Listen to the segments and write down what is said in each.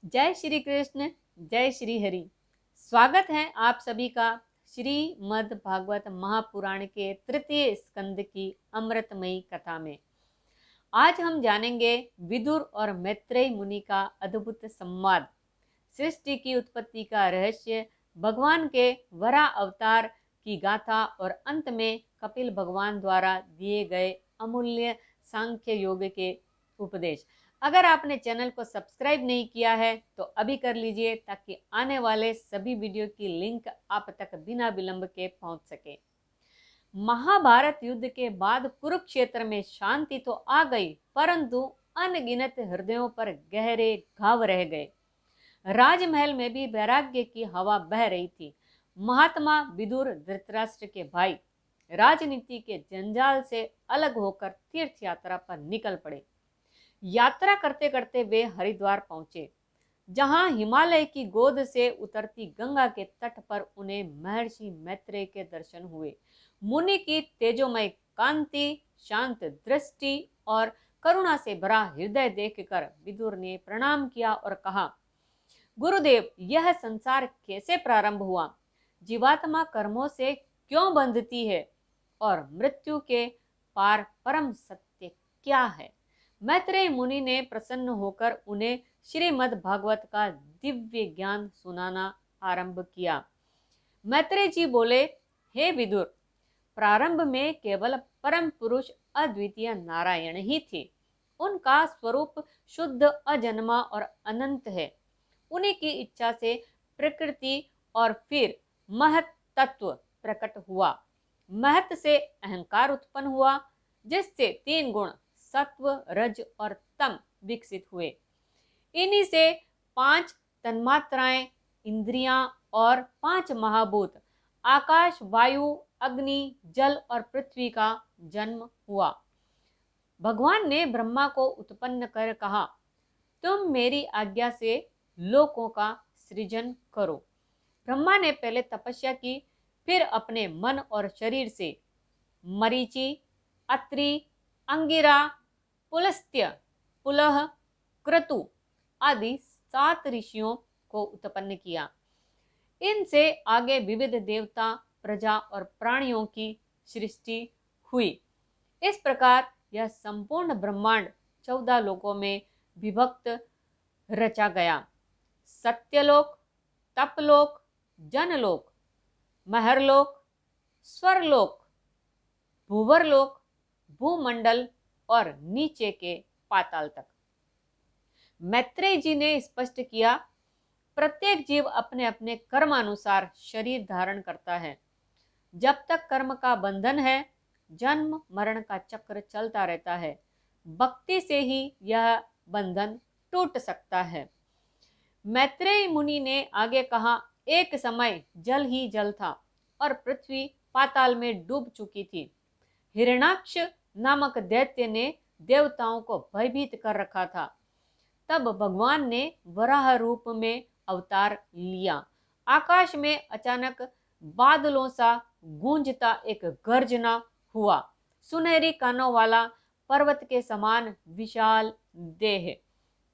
जय श्री कृष्ण, जय श्री हरि। स्वागत है आप सभी का श्रीमद् भागवत महापुराण के तृतीय स्कंद की अमृतमयी कथा में। आज हम जानेंगे विदुर और मैत्रेय मुनि का अद्भुत संवाद, सृष्टि की उत्पत्ति का रहस्य, भगवान के वराह अवतार की गाथा और अंत में कपिल भगवान द्वारा दिए गए अमूल्य सांख्य योग के उपदेश। अगर आपने चैनल को सब्सक्राइब नहीं किया है तो अभी कर लीजिए ताकि आने वाले सभी वीडियो की लिंक आप तक बिना विलंब के पहुंच सके। महाभारत युद्ध के बाद कुरुक्षेत्र में शांति तो आ गई, परंतु अनगिनत हृदयों पर गहरे घाव रह गए। राजमहल में भी वैराग्य की हवा बह रही थी। महात्मा विदुर धृतराष्ट्र के भाई राजनीति के जंजाल से अलग होकर तीर्थ यात्रा पर निकल पड़े। यात्रा करते करते वे हरिद्वार पहुंचे, जहां हिमालय की गोद से उतरती गंगा के तट पर उन्हें महर्षि मैत्रेय के दर्शन हुए। मुनि की तेजोमय कांति, शांत दृष्टि और करुणा से भरा हृदय देखकर विदुर ने प्रणाम किया और कहा, गुरुदेव, यह संसार कैसे प्रारंभ हुआ? जीवात्मा कर्मों से क्यों बंधती है और मृत्यु के पार परम सत्य क्या है? मैत्रेय मुनि ने प्रसन्न होकर उन्हें श्रीमद् भागवत का दिव्य ज्ञान सुनाना आरंभ किया। मैत्रेय जी बोले, हे विदुर, प्रारंभ में केवल परम पुरुष अद्वितीय नारायण ही थे। उनका स्वरूप शुद्ध, अजन्मा और अनंत है। उन्हीं की इच्छा से प्रकृति और फिर महत तत्व प्रकट हुआ। महत से अहंकार उत्पन्न हुआ, जिससे तीन गुण सत्व, रज और तम विकसित हुए। इन्हीं से पांच तन्मात्राएं, इंद्रियां और पांच महाभूत आकाश, वायु, अग्नि, जल और पृथ्वी का जन्म हुआ। भगवान ने ब्रह्मा को उत्पन्न कर कहा, तुम मेरी आज्ञा से लोकों का सृजन करो। ब्रह्मा ने पहले तपस्या की, फिर अपने मन और शरीर से मरीचि, अत्रि, अंगिरा, पुलस्त्य, पुलह, क्रतु आदि 7 ऋषियों को उत्पन्न किया। इनसे आगे विविध देवता, प्रजा और प्राणियों की सृष्टि हुई। इस प्रकार यह संपूर्ण ब्रह्मांड 14 लोकों में विभक्त रचा गया। सत्यलोक, तपलोक, जनलोक, महरलोक, स्वरलोक, भूवरलोक, भूमंडल और नीचे के पाताल तक। मैत्रेय जी ने स्पष्ट किया, प्रत्येक जीव अपने अपने कर्मानुसार शरीर धारण करता है। जब तक कर्म का बंधन है, जन्म मरण का चक्र चलता रहता है। भक्ति से ही यह बंधन टूट सकता है। मैत्रेय मुनि ने आगे कहा, एक समय जल ही जल था और पृथ्वी पाताल में डूब चुकी थी। हिरण्याक्ष नामक दैत्य ने देवताओं को भयभीत कर रखा था। तब भगवान ने वराह रूप में अवतार लिया। आकाश में अचानक बादलों सा गूंजता एक गर्जना हुआ। सुनहरी कानों वाला, पर्वत के समान विशाल देह,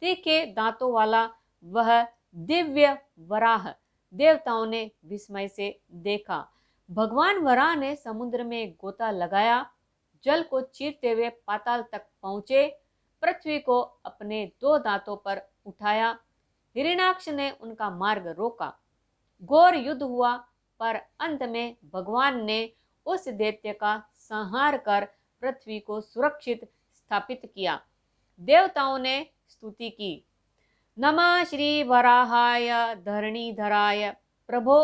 तीखे दांतों वाला वह दिव्य वराह देवताओं ने विस्मय से देखा। भगवान वराह ने समुद्र में गोता लगाया, जल को चीरते हुए पाताल तक पहुंचे, पृथ्वी को अपने 2 दांतों पर उठाया। हिरण्याक्ष ने उनका मार्ग रोका। घोर युद्ध हुआ, पर अंत में भगवान ने उस दैत्य का संहार कर पृथ्वी को सुरक्षित स्थापित किया। देवताओं ने स्तुति की, नमः श्री वराहाय धरणीधराय। प्रभो,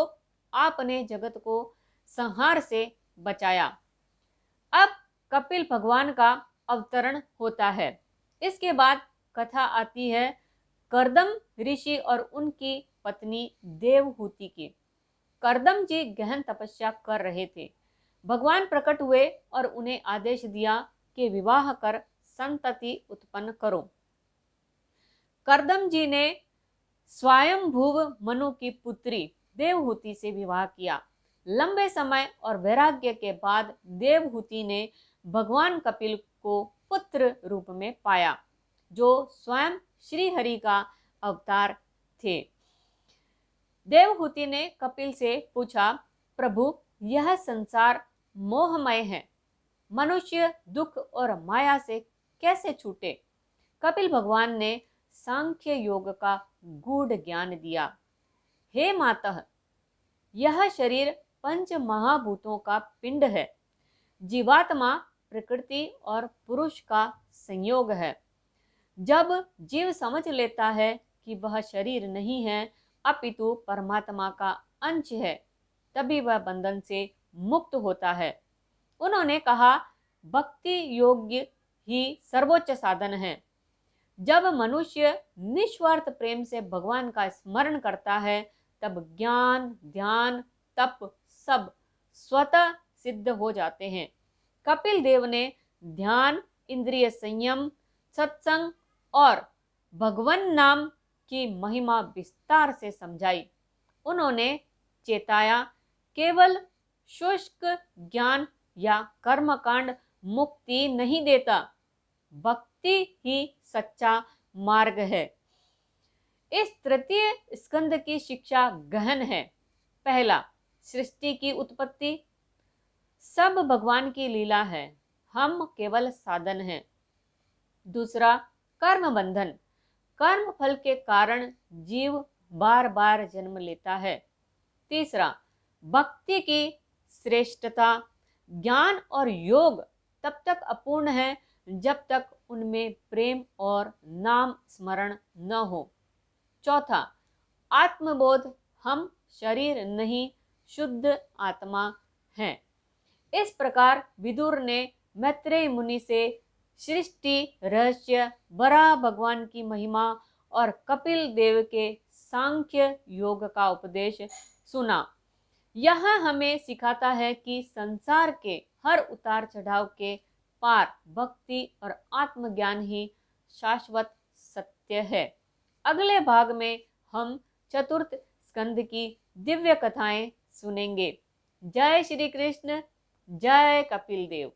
आपने जगत को संहार से बचाया। अब कपिल भगवान का अवतरण होता है। इसके बाद कथा आती है कर्दम ऋषि और उनकी पत्नी देवहूति की। कर्दम जी गहन तपस्या कर रहे थे। भगवान प्रकट हुए और उन्हें आदेश दिया कि विवाह कर संतति उत्पन्न करो। कर्दम जी ने स्वयंभुव मनु की पुत्री देवहूति से विवाह किया। लंबे समय और वैराग्य के बाद देवहूति ने भगवान कपिल को पुत्र रूप में पाया, जो स्वयं श्री हरि का अवतार थे। देवहूति ने कपिल से पूछा, प्रभु, यह संसार मोहमय है, मनुष्य दुख और माया से कैसे छूटे? कपिल भगवान ने सांख्य योग का गूढ़ ज्ञान दिया। हे मातः, यह शरीर पंच महाभूतों का पिंड है। जीवात्मा प्रकृति और पुरुष का संयोग है। जब जीव समझ लेता है कि वह शरीर नहीं है अपितु परमात्मा का अंश है, तभी वह बंधन से मुक्त होता है। उन्होंने कहा, भक्ति योग्य ही सर्वोच्च साधन है। जब मनुष्य निस्वार्थ प्रेम से भगवान का स्मरण करता है, तब ज्ञान, ध्यान, तप सब स्वतः सिद्ध हो जाते हैं। कपिल देव ने ध्यान, इंद्रिय संयम, सत्संग और भगवान नाम की महिमा विस्तार से समझाई। उन्होंने चेताया, केवल शुष्क ज्ञान या कर्मकांड मुक्ति नहीं देता, भक्ति ही सच्चा मार्ग है। इस तृतीय स्कंद की शिक्षा गहन है। पहला, सृष्टि की उत्पत्ति। सब भगवान की लीला है, हम केवल साधन हैं। दूसरा, कर्म बंधन। कर्म फल के कारण जीव बार बार जन्म लेता है। तीसरा, भक्ति की श्रेष्ठता। ज्ञान और योग तब तक अपूर्ण है जब तक उनमें प्रेम और नाम स्मरण न हो। चौथा, आत्मबोध। हम शरीर नहीं, शुद्ध आत्मा हैं। इस प्रकार विदुर ने मैत्रेय मुनि से सृष्टि रहस्य, बराह भगवान की महिमा और कपिल देव के सांख्य योग का उपदेश सुना। यह हमें सिखाता है कि संसार के हर उतार चढ़ाव के पार भक्ति और आत्मज्ञान ही शाश्वत सत्य है। अगले भाग में हम चतुर्थ स्कंद की दिव्य कथाएं सुनेंगे। जय श्री कृष्ण, जय कपिल देव।